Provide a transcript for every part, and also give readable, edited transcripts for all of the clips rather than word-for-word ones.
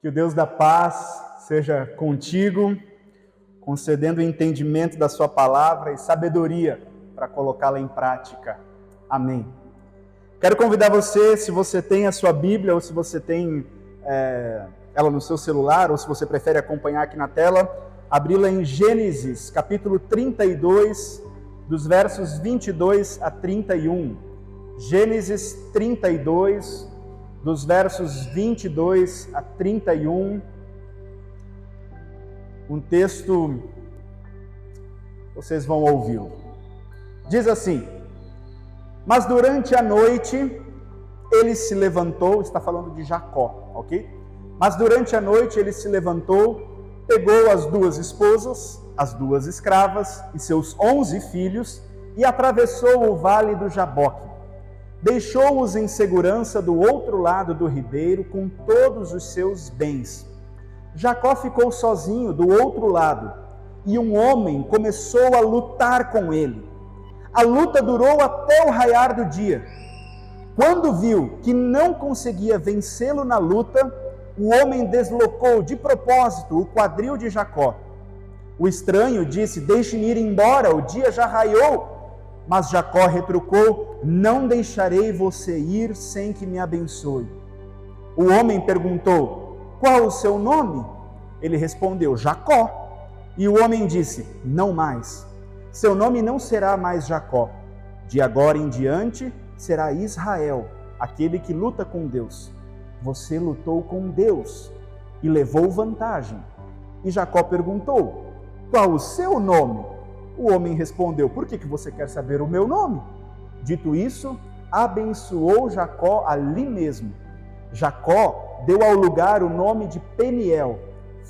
Que o Deus da paz seja contigo, concedendo o entendimento da sua palavra e sabedoria para colocá-la em prática. Amém. Quero convidar você, se você tem a sua Bíblia ou se você tem ela no seu celular ou se você prefere acompanhar aqui na tela, abri-la em Gênesis, capítulo 32, dos versos 22 a 31. Gênesis 32, dos versos 22 a 31, um texto, vocês vão ouvi-lo. Diz assim: mas durante a noite ele se levantou, está falando de Jacó, ok? Mas durante a noite ele se levantou, pegou as duas esposas, as duas escravas e seus 11 filhos e atravessou o vale do Jaboque. Deixou-os em segurança do outro lado do ribeiro com todos os seus bens. Jacó ficou sozinho do outro lado e um homem começou a lutar com ele. A luta durou até o raiar do dia. Quando viu que não conseguia vencê-lo na luta, o homem deslocou de propósito o quadril de Jacó. O estranho disse: deixe-me ir embora, o dia já raiou. Mas Jacó retrucou: não deixarei você ir sem que me abençoe. O homem perguntou: qual o seu nome? Ele respondeu: Jacó. E o homem disse: não mais. Seu nome não será mais Jacó. De agora em diante será Israel, aquele que luta com Deus. Você lutou com Deus e levou vantagem. E Jacó perguntou: qual o seu nome? O homem respondeu: por que você quer saber o meu nome? Dito isso, abençoou Jacó ali mesmo. Jacó deu ao lugar o nome de Peniel,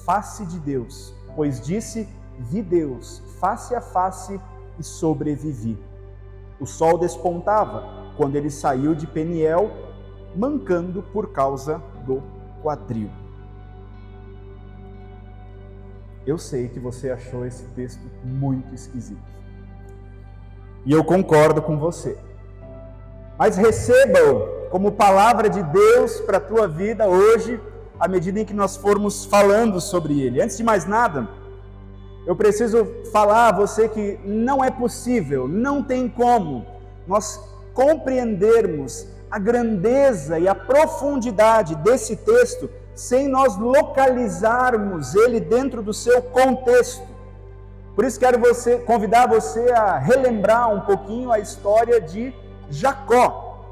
face de Deus, pois disse: vi Deus face a face e sobrevivi. O sol despontava quando ele saiu de Peniel, mancando por causa do quadril. Eu sei que você achou esse texto muito esquisito. E eu concordo com você. Mas receba-o como palavra de Deus para a tua vida hoje, à medida em que nós formos falando sobre ele. Antes de mais nada, eu preciso falar a você que não é possível, não tem como nós compreendermos a grandeza e a profundidade desse texto sem nós localizarmos ele dentro do seu contexto. Por isso quero convidar você a relembrar um pouquinho a história de Jacó.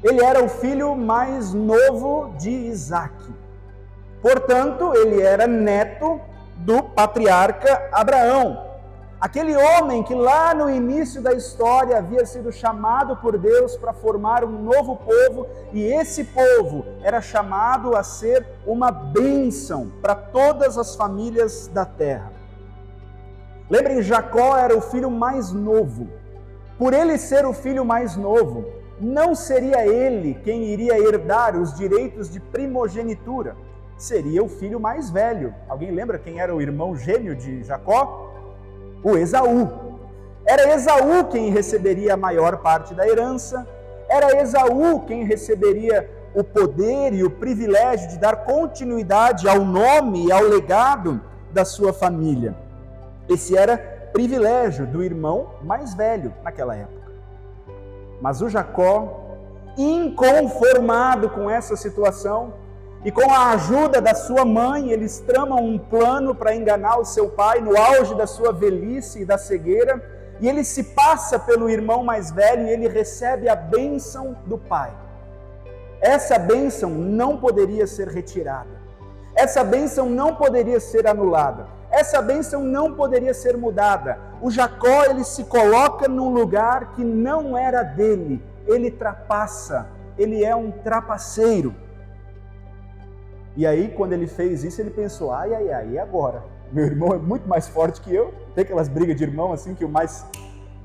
Ele era o filho mais novo de Isaac. Portanto, ele era neto do patriarca Abraão. Aquele homem que lá no início da história havia sido chamado por Deus para formar um novo povo, e esse povo era chamado a ser uma bênção para todas as famílias da terra. Lembrem, Jacó era o filho mais novo. Por ele ser o filho mais novo, não seria ele quem iria herdar os direitos de primogenitura, seria o filho mais velho. Alguém lembra quem era o irmão gêmeo de Jacó? O Esaú. Era Esaú quem receberia a maior parte da herança, era Esaú quem receberia o poder e o privilégio de dar continuidade ao nome e ao legado da sua família. Esse era privilégio do irmão mais velho naquela época. Mas o Jacó, inconformado com essa situação, e com a ajuda da sua mãe, eles tramam um plano para enganar o seu pai no auge da sua velhice e da cegueira, e ele se passa pelo irmão mais velho e ele recebe a bênção do pai. Essa bênção não poderia ser retirada, essa bênção não poderia ser anulada, essa bênção não poderia ser mudada. O Jacó, ele se coloca num lugar que não era dele, ele trapassa, ele é um trapaceiro. E aí, quando ele fez isso, ele pensou: ai, e agora? Meu irmão é muito mais forte que eu. Tem aquelas brigas de irmão, assim, que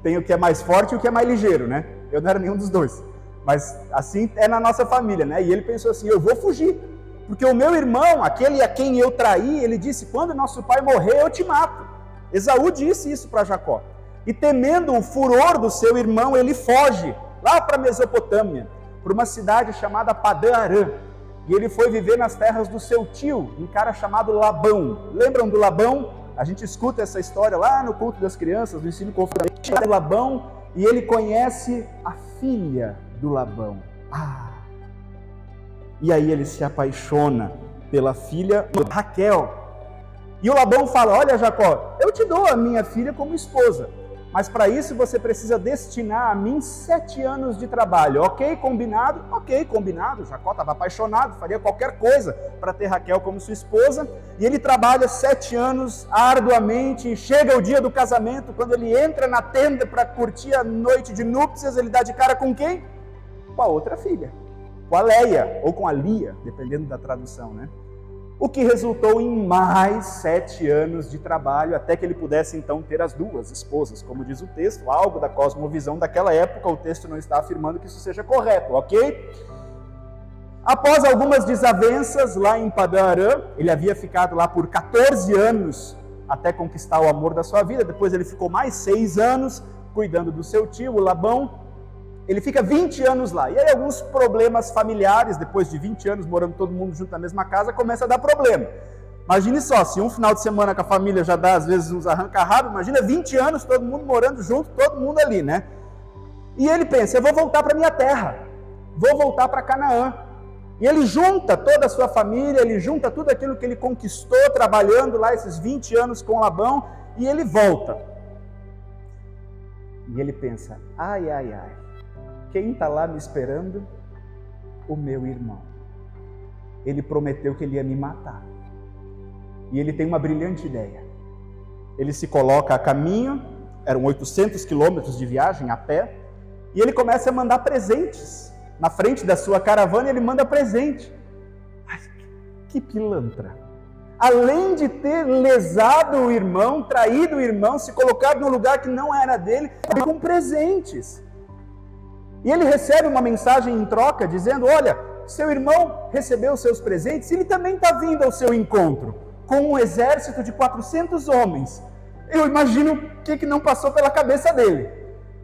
tem o que é mais forte e o que é mais ligeiro, né? Eu não era nenhum dos dois. Mas assim é na nossa família, né? E ele pensou assim: eu vou fugir. Porque o meu irmão, aquele a quem eu traí, ele disse: quando nosso pai morrer, eu te mato. Esaú disse isso para Jacó. E temendo o furor do seu irmão, ele foge lá para a Mesopotâmia, para uma cidade chamada Padã Arã. e ele foi viver nas terras do seu tio, um cara chamado Labão. Lembram do Labão? A gente escuta essa história lá no culto das crianças, no ensino confirmativo. Labão, e ele conhece a filha do Labão. E aí ele se apaixona pela filha Raquel. E o Labão fala: olha, Jacó, eu te dou a minha filha como esposa, mas para isso você precisa destinar a mim 7 anos de trabalho. Ok, combinado? Ok, combinado. Jacó estava apaixonado, faria qualquer coisa para ter Raquel como sua esposa. E ele trabalha 7 anos arduamente, e chega o dia do casamento, quando ele entra na tenda para curtir a noite de núpcias, ele dá de cara com quem? Com a outra filha, com a Leia, ou com a Lia, dependendo da tradução, né? O que resultou em mais 7 anos de trabalho, até que ele pudesse então ter as 2 esposas, como diz o texto, algo da cosmovisão daquela época. O texto não está afirmando que isso seja correto, ok? Após algumas desavenças lá em Padã Arã, ele havia ficado lá por 14 anos até conquistar o amor da sua vida. Depois ele ficou mais 6 anos cuidando do seu tio, o Labão. Ele fica 20 anos lá, e aí alguns problemas familiares, depois de 20 anos morando todo mundo junto na mesma casa, começa a dar problema. Imagine só, se um final de semana com a família já dá às vezes uns arranca-rabo, imagina 20 anos todo mundo morando junto, todo mundo ali, né? E ele pensa: eu vou voltar para minha terra, vou voltar para Canaã. E ele junta toda a sua família, ele junta tudo aquilo que ele conquistou trabalhando lá esses 20 anos com Labão, e ele volta. E ele pensa: ai, ai, ai. Quem está lá me esperando? O meu irmão. Ele prometeu que ele ia me matar. E ele tem uma brilhante ideia. Ele se coloca a caminho, eram 800 quilômetros de viagem a pé, e ele começa a mandar presentes. Na frente da sua caravana ele manda presente. Ai, que pilantra. Além de ter lesado o irmão, traído o irmão, se colocado num lugar que não era dele, com presentes. E ele recebe uma mensagem em troca dizendo: olha, seu irmão recebeu os seus presentes, ele também está vindo ao seu encontro, com um exército de 400 homens. Eu imagino o que não passou pela cabeça dele.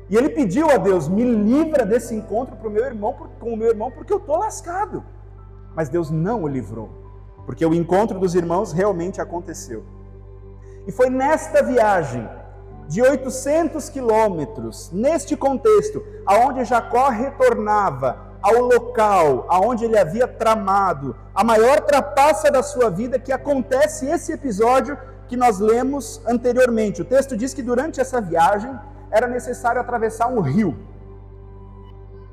E ele pediu a Deus: me livra desse encontro com o meu irmão, porque eu estou lascado. Mas Deus não o livrou, porque o encontro dos irmãos realmente aconteceu. E foi nesta viagem de 800 quilômetros, neste contexto, aonde Jacó retornava ao local aonde ele havia tramado a maior trapaça da sua vida, que acontece esse episódio que nós lemos anteriormente. O texto diz que durante essa viagem era necessário atravessar um rio,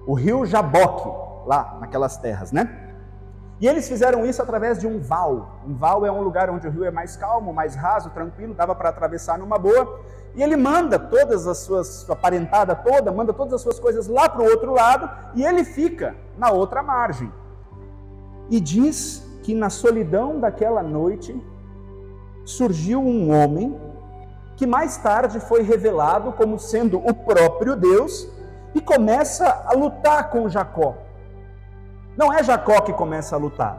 o rio Jaboque, lá naquelas terras, né? E eles fizeram isso através de um val. Um val é um lugar onde o rio é mais calmo, mais raso, tranquilo, dava para atravessar numa boa. E ele manda todas as sua parentada toda, manda todas as suas coisas lá para o outro lado, e ele fica na outra margem. E diz que na solidão daquela noite surgiu um homem que mais tarde foi revelado como sendo o próprio Deus, e começa a lutar com Jacó. Não é Jacó que começa a lutar,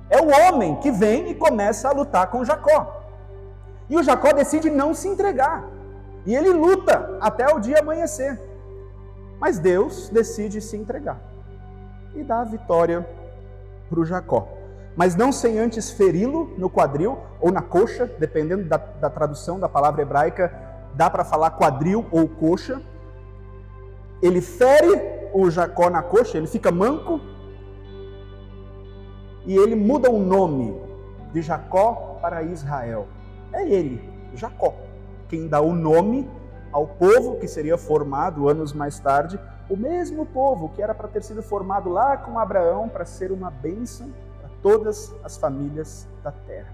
é o homem que vem e começa a lutar com Jacó. E o Jacó decide não se entregar, e ele luta até o dia amanhecer. Mas Deus decide se entregar e dá a vitória para o Jacó. Mas não sem antes feri-lo no quadril ou na coxa, dependendo da tradução da palavra hebraica, dá para falar quadril ou coxa. Ele fere o Jacó na coxa, ele fica manco, e ele muda o nome de Jacó para Israel. É ele, Jacó, quem dá o nome ao povo que seria formado anos mais tarde, o mesmo povo que era para ter sido formado lá com Abraão para ser uma bênção para todas as famílias da terra.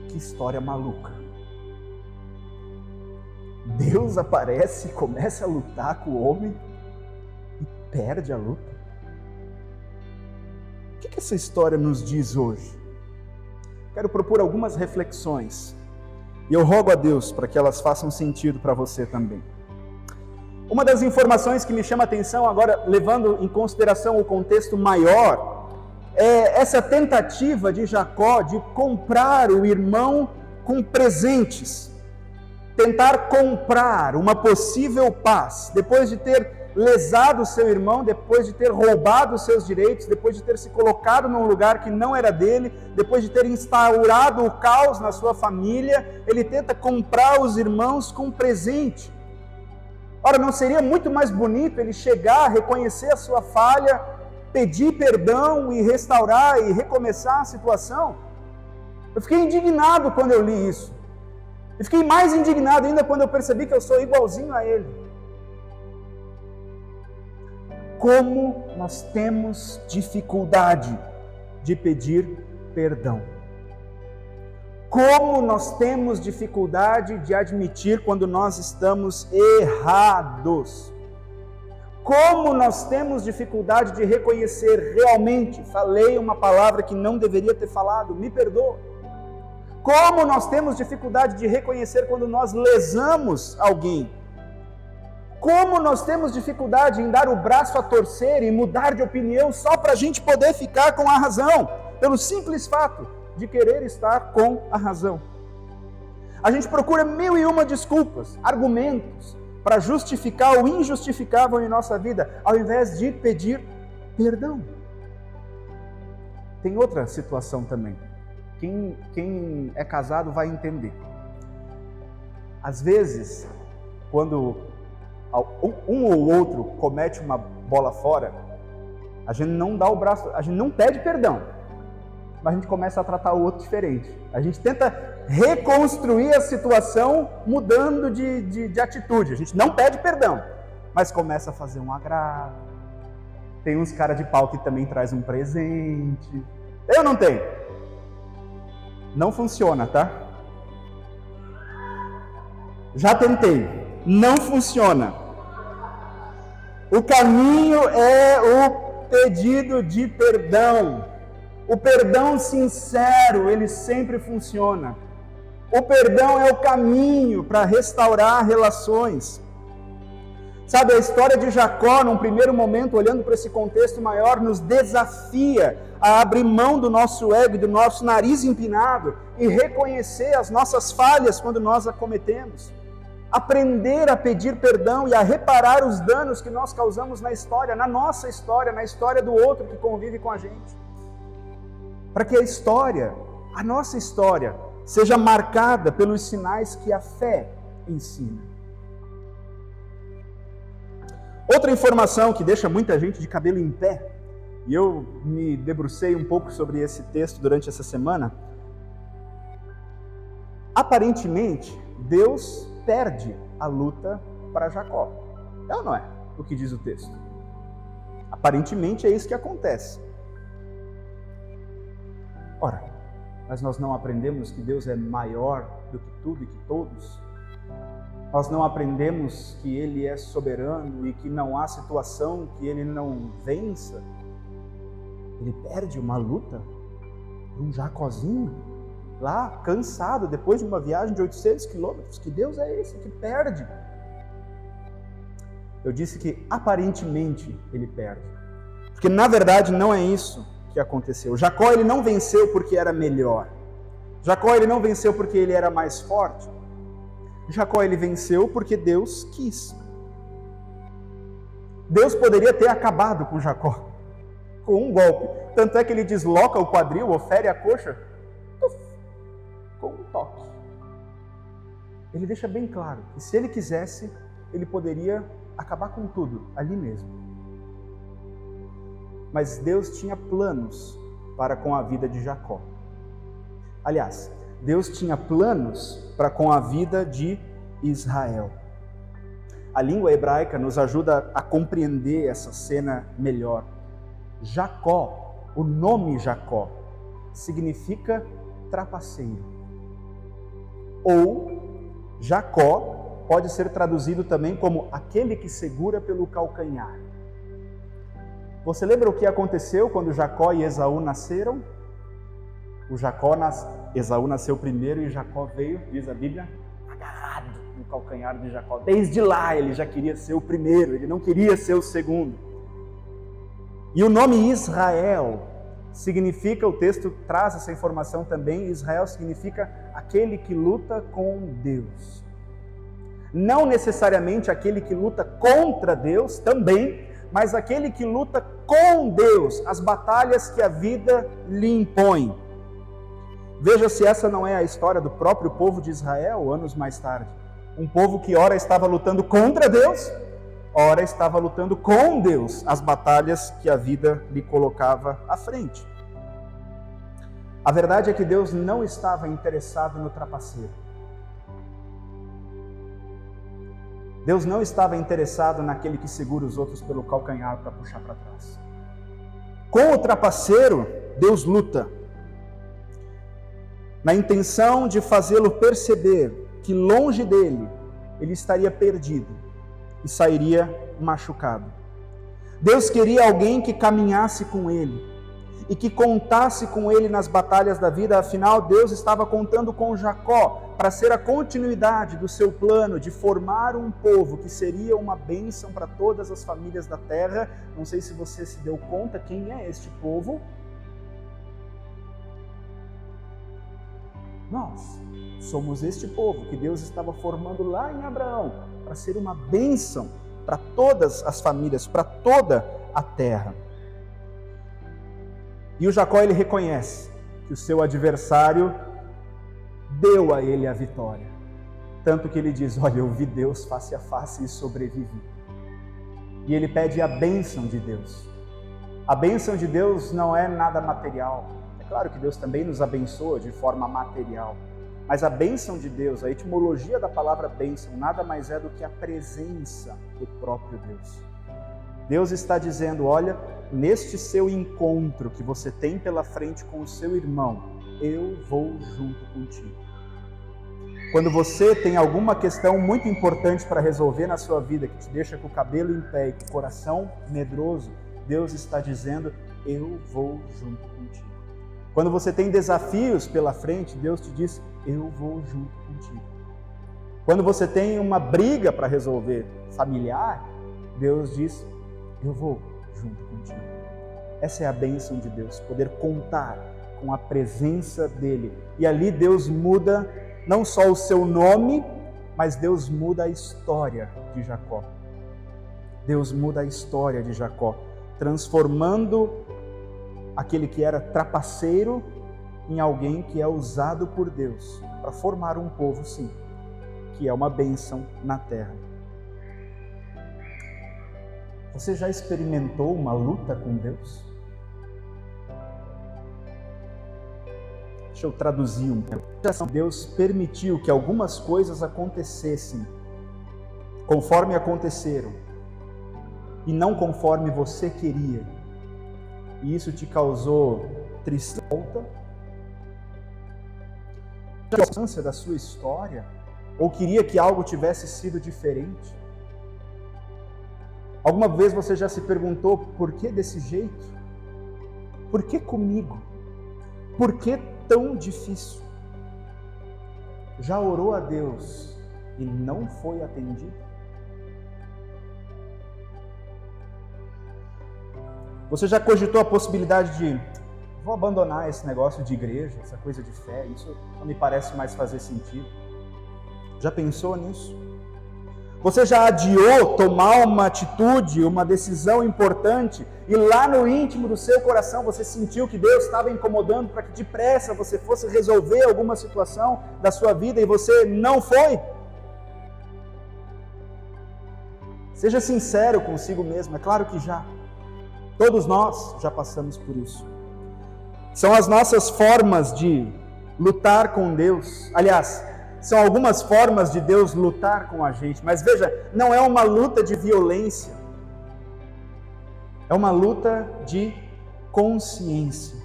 Que história maluca. Deus aparece e começa a lutar com o homem e perde a luta. O que essa história nos diz hoje? Quero propor algumas reflexões e eu rogo a Deus para que elas façam sentido para você também. Uma das informações que me chama a atenção agora, levando em consideração o contexto maior, é essa tentativa de Jacó de comprar o irmão com presentes. Tentar comprar uma possível paz, depois de ter lesado o seu irmão, depois de ter roubado os seus direitos, depois de ter se colocado num lugar que não era dele, depois de ter instaurado o caos na sua família, ele tenta comprar os irmãos com um presente. Ora, não seria muito mais bonito ele chegar, reconhecer a sua falha, pedir perdão e restaurar e recomeçar a situação? Eu fiquei indignado quando eu li isso. E fiquei mais indignado ainda quando eu percebi que eu sou igualzinho a ele. Como nós temos dificuldade de pedir perdão. Como nós temos dificuldade de admitir quando nós estamos errados. Como nós temos dificuldade de reconhecer realmente, falei uma palavra que não deveria ter falado, me perdoa. Como nós temos dificuldade de reconhecer quando nós lesamos alguém. Como nós temos dificuldade em dar o braço a torcer e mudar de opinião só para a gente poder ficar com a razão, pelo simples fato de querer estar com a razão. A gente procura 1001 desculpas, argumentos, para justificar o injustificável em nossa vida, ao invés de pedir perdão. Tem outra situação também. Quem é casado vai entender. Às vezes, quando um ou outro comete uma bola fora, a gente não dá o braço, a gente não pede perdão, mas a gente começa a tratar o outro diferente. A gente tenta reconstruir a situação mudando de atitude. A gente não pede perdão, mas começa a fazer um agrado. Tem uns cara de pau que também traz um presente. Eu não tenho. Não funciona, tá? Já tentei. Não funciona. O caminho é o pedido de perdão. O perdão sincero, ele sempre funciona. O perdão é o caminho para restaurar relações. Sabe, a história de Jacó, num primeiro momento, olhando para esse contexto maior, nos desafia a abrir mão do nosso ego, do nosso nariz empinado e reconhecer as nossas falhas quando nós a cometemos. Aprender a pedir perdão e a reparar os danos que nós causamos na história, na nossa história, na história do outro que convive com a gente. Para que a nossa história, seja marcada pelos sinais que a fé ensina. Outra informação que deixa muita gente de cabelo em pé, e eu me debrucei um pouco sobre esse texto durante essa semana. Aparentemente, Deus perde a luta para Jacó. É ou não é o que diz o texto? Aparentemente é isso que acontece. Ora, mas nós não aprendemos que Deus é maior do que tudo e que todos? Nós não aprendemos que Ele é soberano e que não há situação que Ele não vença? Ele perde uma luta por um Jacózinho, lá cansado, depois de uma viagem de 800 quilômetros. Que Deus é esse que perde? Eu disse que aparentemente Ele perde, porque na verdade não é isso que aconteceu. Jacó, ele não venceu porque era melhor. Jacó, ele não venceu porque ele era mais forte. Jacó, ele venceu porque Deus quis. Deus poderia ter acabado com Jacó com um golpe. Tanto é que ele desloca o quadril, ofere a coxa, com um toque. Ele deixa bem claro que se ele quisesse, ele poderia acabar com tudo ali mesmo. Mas Deus tinha planos para com a vida de Jacó. Aliás, Deus tinha planos para com a vida de Israel. A língua hebraica nos ajuda a compreender essa cena melhor. Jacó, o nome Jacó, significa trapaceiro. Ou Jacó pode ser traduzido também como aquele que segura pelo calcanhar. Você lembra o que aconteceu quando Jacó e Esaú nasceram? Esaú nasceu primeiro e Jacó veio, diz a Bíblia, agarrado no calcanhar de Jacó. Desde lá ele já queria ser o primeiro, ele não queria ser o segundo. E o nome Israel significa, o texto traz essa informação também, Israel significa aquele que luta com Deus. Não necessariamente aquele que luta contra Deus, também, mas aquele que luta com Deus, as batalhas que a vida lhe impõe. Veja se essa não é a história do próprio povo de Israel, anos mais tarde. Um povo que ora estava lutando contra Deus, ora estava lutando com Deus, as batalhas que a vida lhe colocava à frente. A verdade é que Deus não estava interessado no trapaceiro. Deus não estava interessado naquele que segura os outros pelo calcanhar para puxar para trás. Com o trapaceiro, Deus luta, na intenção de fazê-lo perceber que longe dele, ele estaria perdido e sairia machucado. Deus queria alguém que caminhasse com ele e que contasse com ele nas batalhas da vida. Afinal, Deus estava contando com Jacó para ser a continuidade do seu plano de formar um povo que seria uma bênção para todas as famílias da terra. Não sei se você se deu conta quem é este povo. Nós somos este povo que Deus estava formando lá em Abraão para ser uma bênção para todas as famílias, para toda a terra. E o Jacó, ele reconhece que o seu adversário deu a ele a vitória. Tanto que ele diz, olha, eu vi Deus face a face e sobrevivi. E ele pede a bênção de Deus. A bênção de Deus não é nada material. É claro que Deus também nos abençoa de forma material. Mas a bênção de Deus, a etimologia da palavra bênção, nada mais é do que a presença do próprio Deus. Deus está dizendo, olha, neste seu encontro que você tem pela frente com o seu irmão, eu vou junto contigo. Quando você tem alguma questão muito importante para resolver na sua vida, que te deixa com o cabelo em pé e com o coração medroso, Deus está dizendo, eu vou junto contigo. Quando você tem desafios pela frente, Deus te diz, eu vou junto contigo. Quando você tem uma briga para resolver familiar, Deus diz, eu vou junto contigo. Essa é a bênção de Deus, poder contar com a presença dele. E ali Deus muda não só o seu nome, mas Deus muda a história de Jacó. Deus muda a história de Jacó, transformando aquele que era trapaceiro em alguém que é usado por Deus para formar um povo, sim, que é uma bênção na terra. Você já experimentou uma luta com Deus? Deixa eu traduzir um pouco. Deus permitiu que algumas coisas acontecessem conforme aconteceram e não conforme você queria. E isso te causou tristeza, a da sua história, ou queria que algo tivesse sido diferente? Alguma vez você já se perguntou, por que desse jeito? Por que comigo? Por que tão difícil? Já orou a Deus e não foi atendido? Você já cogitou a possibilidade de, vou abandonar esse negócio de igreja, essa coisa de fé, isso não me parece mais fazer sentido? Já pensou nisso? Você já adiou tomar uma atitude, uma decisão importante, e lá no íntimo do seu coração você sentiu que Deus estava incomodando para que depressa você fosse resolver alguma situação da sua vida e você não foi? Seja sincero consigo mesmo, é claro que já. Todos nós já passamos por isso. São as nossas formas de lutar com Deus. Aliás, são algumas formas de Deus lutar com a gente. Mas veja, não é uma luta de violência. É uma luta de consciência.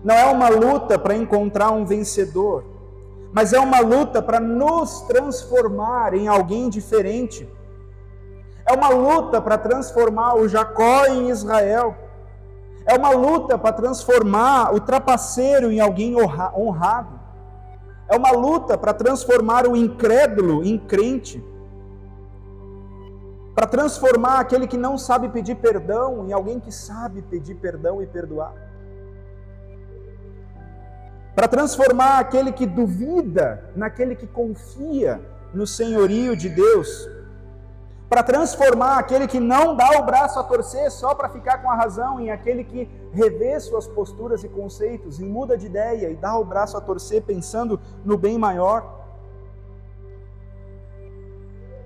Não é uma luta para encontrar um vencedor. Mas é uma luta para nos transformar em alguém diferente. É uma luta para transformar o Jacó em Israel. É uma luta para transformar o trapaceiro em alguém honrado. É uma luta para transformar o incrédulo em crente. Para transformar aquele que não sabe pedir perdão em alguém que sabe pedir perdão e perdoar. Para transformar aquele que duvida naquele que confia no senhorio de Deus, para transformar aquele que não dá o braço a torcer só para ficar com a razão em aquele que revê suas posturas e conceitos e muda de ideia e dá o braço a torcer pensando no bem maior.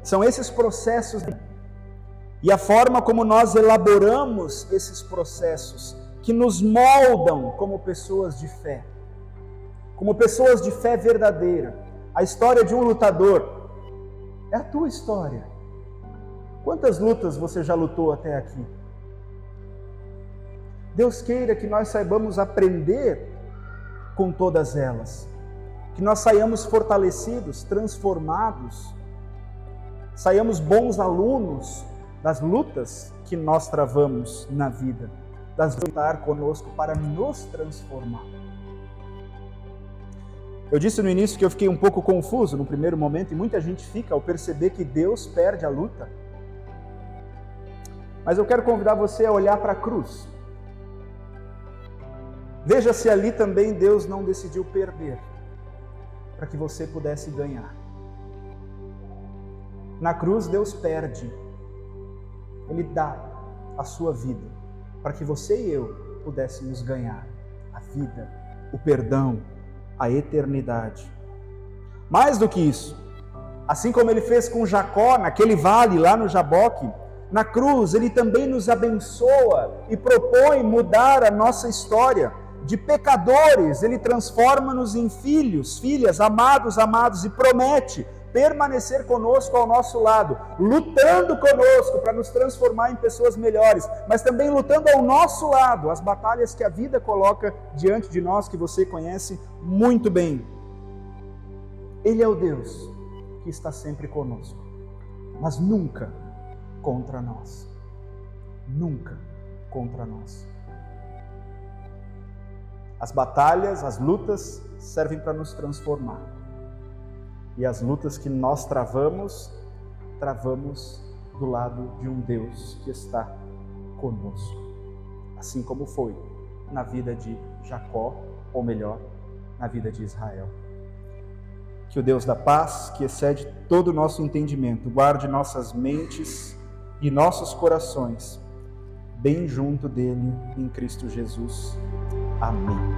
São esses processos e a forma como nós elaboramos esses processos que nos moldam como pessoas de fé verdadeira. A história de um lutador é a tua história. Quantas lutas você já lutou até aqui? Deus queira que nós saibamos aprender com todas elas, que nós saiamos fortalecidos, transformados, saiamos bons alunos das lutas que nós travamos na vida, das lutas conosco para nos transformar. Eu disse no início que eu fiquei um pouco confuso no primeiro momento, e muita gente fica ao perceber que Deus perde a luta. Mas eu quero convidar você a olhar para a cruz. Veja se ali também Deus não decidiu perder, para que você pudesse ganhar. Na cruz Deus perde, Ele dá a sua vida, para que você e eu pudéssemos ganhar a vida, o perdão, a eternidade. Mais do que isso, assim como Ele fez com Jacó, naquele vale lá no Jaboque, na cruz Ele também nos abençoa e propõe mudar a nossa história. De pecadores, Ele transforma-nos em filhos, filhas, amados, e promete permanecer conosco ao nosso lado, lutando conosco para nos transformar em pessoas melhores, mas também lutando ao nosso lado, as batalhas que a vida coloca diante de nós, que você conhece muito bem. Ele é o Deus que está sempre conosco, mas nunca contra nós. Nunca contra nós. As batalhas, as lutas servem para nos transformar. E as lutas que nós travamos do lado de um Deus que está conosco. Assim como foi na vida de Jacó, ou melhor, na vida de Israel. Que o Deus da paz, que excede todo o nosso entendimento, guarde nossas mentes e nossos corações bem junto dele em Cristo Jesus. Amém.